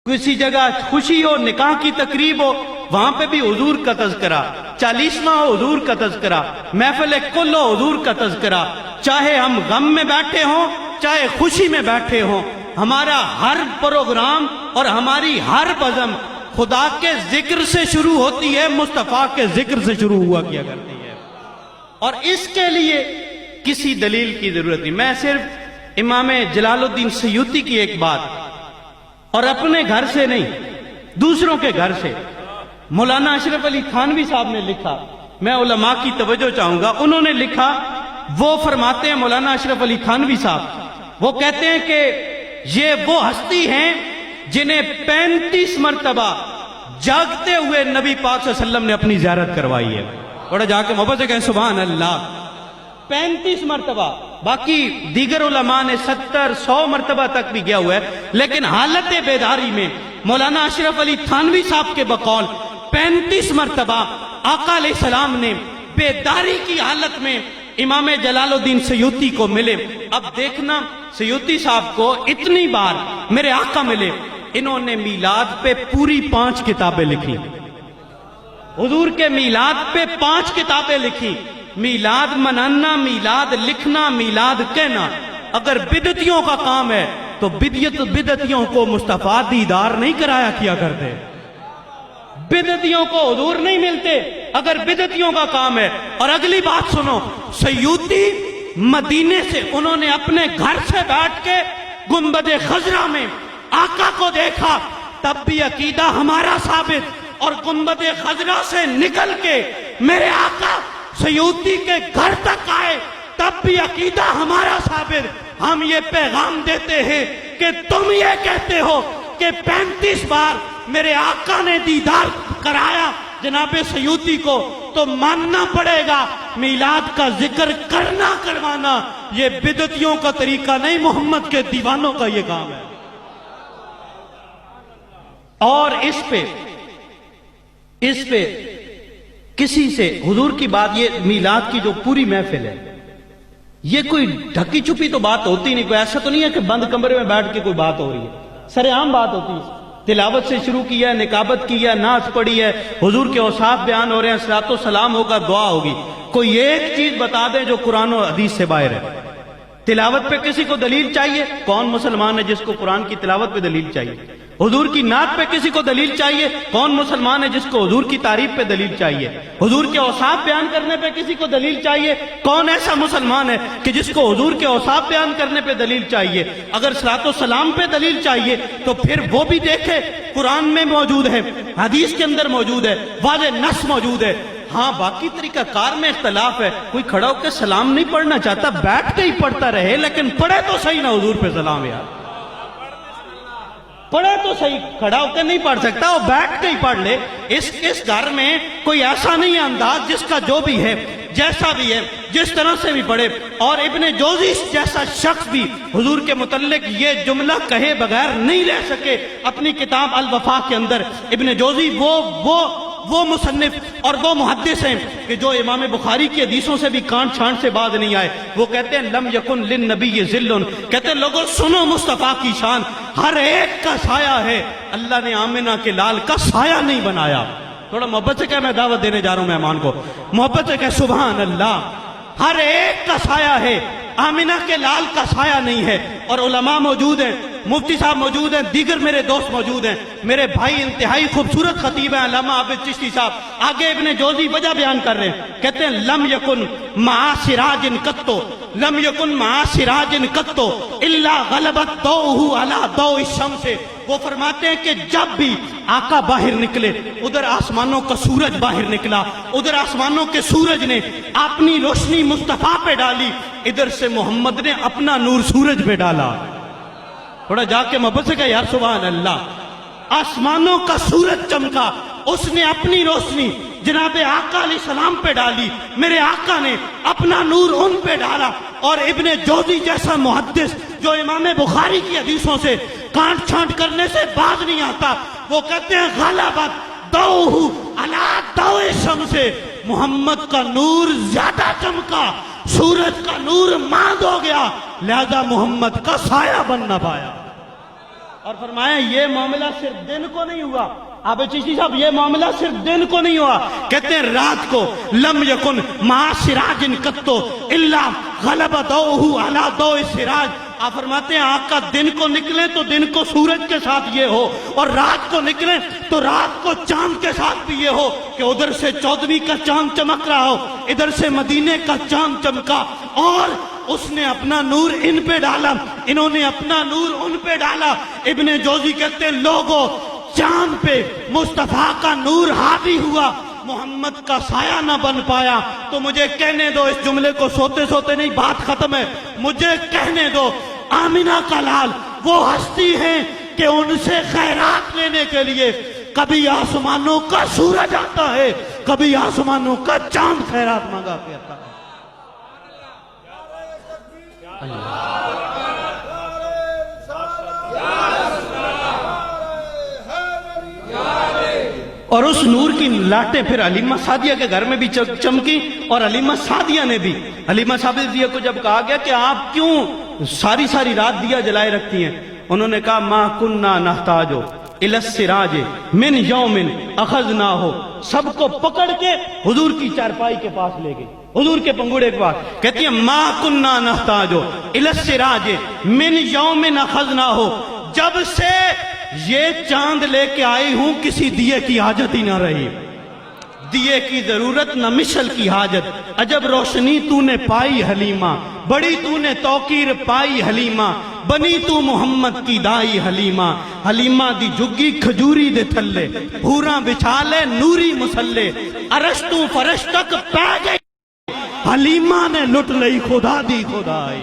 کسی جگہ خوشی ہو، نکاح کی تقریب ہو، وہاں پہ بھی حضور کا تذکرہ، 40واں ہو حضور کا تذکرہ، محفل کل ہو حضور کا تذکرہ، چاہے ہم غم میں بیٹھے ہوں چاہے خوشی میں بیٹھے ہوں، ہمارا ہر پروگرام اور ہماری ہر بزم خدا کے ذکر سے شروع ہوتی ہے، مصطفیٰ کے ذکر سے شروع ہوا کیا کرتی ہے۔ اور اس کے لیے کسی دلیل کی ضرورت نہیں۔ میں صرف امام جلال الدین سیوطی کی ایک بات، اور اپنے گھر سے نہیں دوسروں کے گھر سے، مولانا اشرف علی تھانوی صاحب نے لکھا، میں علماء کی توجہ چاہوں گا، انہوں نے لکھا، وہ فرماتے ہیں مولانا اشرف علی تھانوی صاحب، وہ کہتے ہیں کہ یہ وہ ہستی ہیں جنہیں 35 مرتبہ جاگتے ہوئے نبی پاک صلی اللہ علیہ وسلم نے اپنی زیارت کروائی ہے۔ اور جا کے محبت سے کہیں سبحان اللہ، 35 مرتبہ، باقی دیگر علماء نے 70-100 مرتبہ تک بھی گیا ہوا ہے، لیکن حالت بیداری میں مولانا اشرف علی تھانوی صاحب کے بقول 35 مرتبہ آقا علیہ السلام نے بیداری کی حالت میں امام جلال الدین سیوطی کو ملے۔ اب دیکھنا، سیوطی صاحب کو اتنی بار میرے آقا ملے، انہوں نے میلاد پہ پوری 5 کتابیں لکھی، حضور کے میلاد پہ 5 کتابیں لکھی۔ میلاد منانا، میلاد لکھنا، میلاد کہنا اگر بدعتیوں کا کام ہے تو بدعتیوں کو مصطفیٰ دیدار نہیں کرایا کیا کرتے، بدعتیوں کو حضور نہیں ملتے اگر بدعتیوں کا کام ہے۔ اور اگلی بات سنو، سیوطی مدینے سے انہوں نے اپنے گھر سے بیٹھ کے گنبد خضرا میں آقا کو دیکھا، تب بھی عقیدہ ہمارا ثابت، اور گنبد خضرا سے نکل کے میرے آقا سیوطی کے گھر تک آئے، تب بھی عقیدہ ہمارا ثابت۔ ہم یہ پیغام دیتے ہیں کہ تم یہ کہتے ہو کہ 35 بار میرے آقا نے دیدار کرایا جناب سیوطی کو، تو ماننا پڑے گا میلاد کا ذکر کرنا کروانا یہ بدعتیوں کا طریقہ نہیں، محمد کے دیوانوں کا یہ کام ہے۔ اور اس پہ کسی سے حضور کی بات، یہ میلاد کی جو پوری محفل ہے، یہ کوئی ڈھکی چھپی تو بات ہوتی نہیں، کوئی ایسا تو نہیں ہے کہ بند کمرے میں بیٹھ کے کوئی بات ہو رہی ہے، سر عام بات ہوتی ہے۔ تلاوت سے شروع کیا ہے، نکابت کی ہے، نعت پڑھی ہے، حضور کے اوصاف بیان ہو رہے ہیں، صلاۃ و سلام ہوگا، دعا ہوگی۔ کوئی ایک چیز بتا دیں جو قرآن و حدیث سے باہر ہے۔ تلاوت پہ کسی کو دلیل چاہیے، کون مسلمان ہے جس کو قرآن کی تلاوت پہ دلیل چاہیے؟ حضور کی نعت پہ کسی کو دلیل چاہیے، کون مسلمان ہے جس کو حضور کی تعریف پہ دلیل چاہیے؟ حضور کے اوصاف بیان کرنے پہ کسی کو دلیل چاہیے، کون ایسا مسلمان ہے کہ جس کو حضور کے اوصاف بیان کرنے پہ دلیل چاہیے؟ اگر صلاۃ و سلام پہ دلیل چاہیے تو پھر وہ بھی دیکھے، قرآن میں موجود ہے، حدیث کے اندر موجود ہے، واضح نص موجود ہے۔ ہاں باقی طریقہ کار میں اختلاف ہے، کوئی کھڑا ہو کے سلام نہیں پڑھنا چاہتا، بیٹھ کے ہی پڑھتا رہے، لیکن پڑھے تو صحیح نا حضور پہ سلام یار، پڑھے تو صحیح، کھڑا ہو کے نہیں پڑھ سکتا، وہ بیٹھ کے ہی پڑھ لے۔ اس گھر میں کوئی ایسا نہیں ہے انداز، جس کا جو بھی ہے، جیسا بھی ہے، جس طرح سے بھی پڑھے۔ اور ابن جوزی جیسا شخص بھی حضور کے متعلق یہ جملہ کہے بغیر نہیں رہ سکے۔ اپنی کتاب الوفا کے اندر ابن جوزی وہ مصنف اور وہ محدث ہیں کہ جو امام بخاری کی حدیثوں سے بھی کانٹ چھانٹ سے باز نہیں آئے۔ وہ کہتے ہیں لم یکن للنبی ذل، کہتے ہیں لوگوں سنو مصطفیٰ کی شان، ہر ایک کا سایہ ہے، اللہ نے آمنہ کے لال کا سایہ نہیں بنایا۔ تھوڑا محبت سے کہ میں دعوت دینے جا رہا ہوں مہمان کو، محبت سے کہ سبحان اللہ، ہر ایک کا سایہ ہے، آمنہ کے لال کا سایہ نہیں ہے۔ اور علماء موجود ہیں، مفتی صاحب موجود ہیں، دیگر میرے دوست موجود ہیں، میرے بھائی انتہائی خوبصورت خطیب ہیں علامہ عابد چشتی صاحب، آگے ابن جوزی وجہ بیان کر رہے ہیں، کہتے ہیں لم یکن مع سراج قط، لم یکن مع سراج قط الا غلبت ضوءہ علی ضوء الشمس۔ وہ فرماتے ہیں کہ جب بھی آقا باہر نکلے، ادھر آسمانوں کا سورج باہر نکلا، ادھر آسمانوں کے سورج نے اپنی روشنی مصطفیٰ پہ ڈالی، ادھر سے محمد نے اپنا نور سورج پہ ڈالا۔ تھوڑا جا کے محبت سے کہا یار سبحان اللہ، آسمانوں کا سورج چمکا، اس نے اپنی روشنی جناب آقا علیہ السلام پہ ڈالی، میرے آقا نے اپنا نور ان پہ ڈالا۔ اور ابن جوزی جیسا محدث جو امام بخاری کی حدیثوں سے کانٹ چھانٹ کرنے سے باز نہیں آتا، وہ کہتے ہیں غلبت ضوءہ علی ضوء الشمس، محمد کا نور زیادہ چمکا، سورج کا نور ماند ہو گیا، لہذا محمد کا سایہ بن نہ پایا۔ اور فرمایا یہ معاملہ صرف دن کو نہیں ہوا، آپ چشتی صاحب یہ معاملہ صرف دن کو نہیں ہوا، کہتے ہیں رات کو لم یکن ما سراج قط الا غلب ضوءه علی ضوء السراج، آپ فرماتے ہیں آقا دن کو نکلیں تو دن کو سورج کے ساتھ یہ ہو، اور رات کو نکلیں تو رات کو چاند کے ساتھ بھی یہ ہو کہ ادھر سے 14ویں کا چاند چمک رہا ہو، ادھر سے مدینے کا چاند چمکا، اور اس نے اپنا نور ان پہ ڈالا، انہوں نے اپنا نور ان پہ ڈالا۔ ابن جوزی کہتے ہیں لوگوں چاند پہ مصطفیٰ کا نور حاوی ہوا، محمد کا سایہ نہ بن پایا، تو مجھے کہنے دو، اس جملے کو سوتے سوتے نہیں، بات ختم ہے، مجھے کہنے دو آمنہ کا لال وہ ہستی ہیں کہ ان سے خیرات لینے کے لیے کبھی آسمانوں کا سورج آتا ہے، کبھی آسمانوں کا چاند خیرات مانگا کے آتا ہے۔ اور اس نور کی لاٹیں پھر حلیمہ سعدیہ کے گھر میں بھی چمکی، اور حلیمہ سعدیہ نے بھی، حلیمہ سعدیہ کو جب کہا گیا کہ آپ کیوں ساری ساری رات دیا جلائے رکھتی ہیں، انہوں نے کہا ما کننا نحتاج الی السراج من یوم اخذناہ، سب کو پکڑ کے حضور کی چارپائی کے پاس لے گئی، حضور کے پنگوڑے کے پاس، کہتی ہیں ما کننا نحتاج الی السراج من یوم اخذناہ، جب سے یہ چاند لے کے آئی ہوں کسی دیے کی حاجت ہی نہ رہی، دیے کی ضرورت نہ مشل کی حاجت، عجب روشنی تو نے پائی حلیمہ، بڑی تو نے توقیر پائی حلیمہ، بنی تو محمد کی دائی حلیمہ، حلیمہ دی جگی کھجوری دے تھلے، حوراں بچھالے نوری مسلے، عرش تو فرش تک پہ گئی، حلیمہ نے لٹ لئی خدا دی خدائی۔